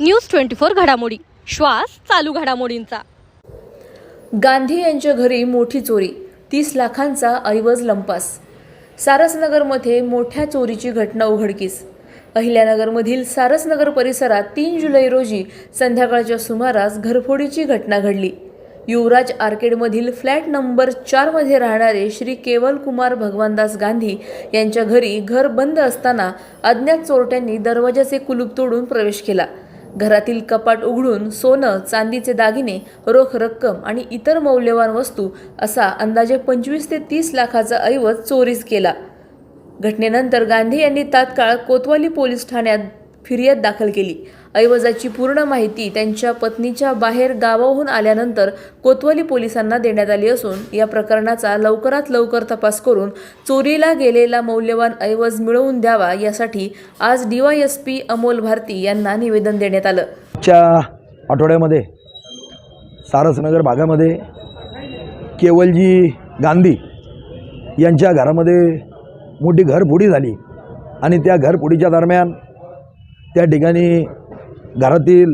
News 24 घडामोडी, श्वास चालू घडामोडींचा। गांधी यांच्या घरी मोठी चोरी, 30 लाखांचा ऐवज लंपास। सारसनगरमध्ये मोठ्या चोरीची घटना उघडकीस। अहिल्यानगरमधील सारसनगर परिसरात 3 जुलै रोजी संध्याकाळच्या सुमारास घरफोडीची घटना घडली। युवराज आर्केडमधील फ्लॅट नंबर 4 मध्ये राहणारे श्री केवल कुमार भगवानदास गांधी यांच्या घरी घर बंद असताना अज्ञात चोरट्यांनी दरवाजाचे कुलूप तोडून प्रवेश केला। घरातील कपाट उघडून सोनं, चांदीचे दागिने, रोख रक्कम आणि इतर मौल्यवान वस्तू असा अंदाजे 25 ते 30 लाखाचा ऐवज चोरीस केला। घटनेनंतर गांधी यांनी तात्काळ कोतवाली पोलीस ठाण्यात फिर्याद दाखल केली। ऐवजाची पूर्ण माहिती त्यांच्या पत्नीच्या बाहेर गावाहून आल्यानंतर कोतवाली पोलिसांना देण्यात आली असून या प्रकरणाचा लवकरात लवकर तपास करून चोरीला गेलेला मौल्यवान ऐवज मिळवून द्यावा यासाठी आज DYSP अमोल भारती यांना निवेदन देण्यात आलं। च्या आठवड्यामध्ये सारसनगर भागामध्ये केवलजी गांधी यांच्या घरामध्ये मोठी घरफोडी झाली आणि त्या घरफोडीच्या दरम्यान त्या ठिकाणी घरातील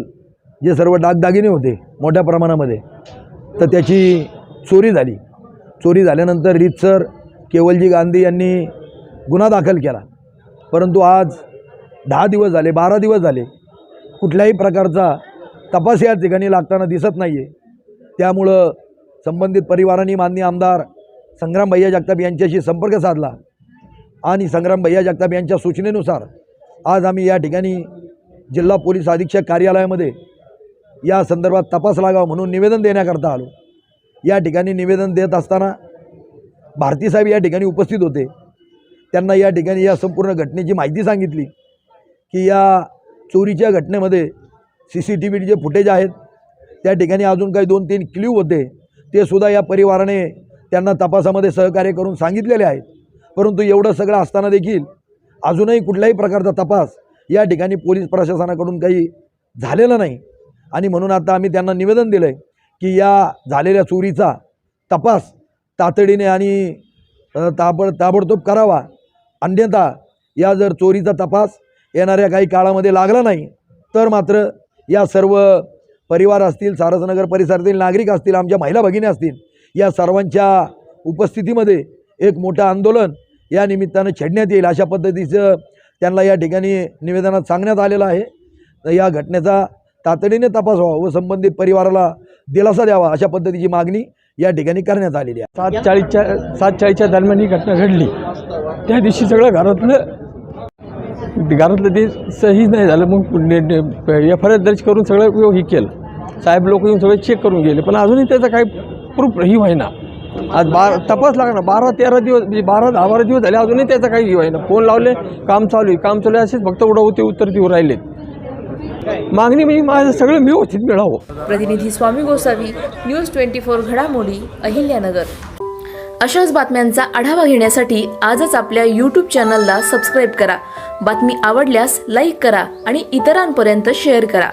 जे सर्व दागदागिने होते मोठ्या प्रमाणामध्ये तर त्याची चोरी झाली। चोरी झाल्यानंतर रीतसर केवलजी गांधी यांनी गुन्हा दाखल केला, परंतु आज 10 दिवस झाले, 12 दिवस झाले कुठल्याही प्रकारचा तपास या ठिकाणी लागताना दिसत नाही आहे। त्यामुळं संबंधित परिवारांनी माननीय आमदार संग्राम भैया जगताप यांच्याशी संपर्क साधला आणि संग्राम भैया जगताप यांच्या सूचनेनुसार आज आम्ही या ठिकाणी जिल्हा पोलीस अधीक्षक कार्यालयामध्ये या संदर्भात तपास लागावा म्हणून निवेदन देण्याकरता आलो। या ठिकाणी निवेदन देत असताना भारती साहेब या ठिकाणी उपस्थित होते। त्यांना या ठिकाणी या संपूर्ण घटनेची माहिती सांगितली की या चोरीच्या घटनेमध्ये CCTV जे फुटेज आहेत त्या ठिकाणी अजून काही 2-3 क्ल्यू होते, ते सुद्धा या परिवाराने त्यांना तपासामध्ये सहकार्य करून सांगितलेले आहेत। परंतु एवढं सगळं असताना देखील अजूनही कुठल्याही प्रकारचा तपास या ठिकाणी पोलीस प्रशासनाकडून काही झालेला नाही आणि म्हणून आता आम्ही त्यांना निवेदन दिलं आहे की या झालेल्या चोरीचा तपास तातडीने आणि ताबडतोब करावा। अन्यथा या जर चोरीचा तपास येणाऱ्या काही काळामध्ये लागला नाही तर मात्र या सर्व परिवार असतील, सारसनगर परिसरातील नागरिक असतील, आमच्या महिला भगिनी असतील, या सर्वांच्या उपस्थितीमध्ये एक मोठं आंदोलन या निमित्तानं छेडण्यात येईल अशा पद्धतीचं त्यांना या ठिकाणी निवेदनात सांगण्यात आलेलं आहे। तर या घटनेचा तातडीने तपास व्हावा व संबंधित परिवाराला दिलासा द्यावा अशा पद्धतीची मागणी या ठिकाणी करण्यात आलेली आहे। 7:40च्या दरम्यान ही घटना घडली। त्या दिवशी सगळं घरातलं ते सहीच नाही झालं। मग FIR दर्ज करून सगळं हे केलं। साहेब लोक येऊन सगळे चेक करून गेले, पण अजूनही त्याचा काही प्रूफ ही व्हायना। आज तपास लागणार 12-13 दिवस, म्हणजे 12 दिवस झाले, अजूनही त्याचा काही हे व्हायना। फोन लावले, काम चालू आहे असेच फक्त उडवते उत्तर देऊ राहिले। मागणी म्हणजे माझं सगळं व्यवस्थित मिळावं। प्रतिनिधी स्वामी गोसावी, न्यूज 24 घडामोडी, अहिल्यानगर। अशाच बातम्यांचा आढावा घेण्यासाठी आजच आपल्या YouTube चॅनलला सबस्क्राईब करा। बातमी आवडल्यास लाईक करा आणि इतरांपर्यंत शेअर करा।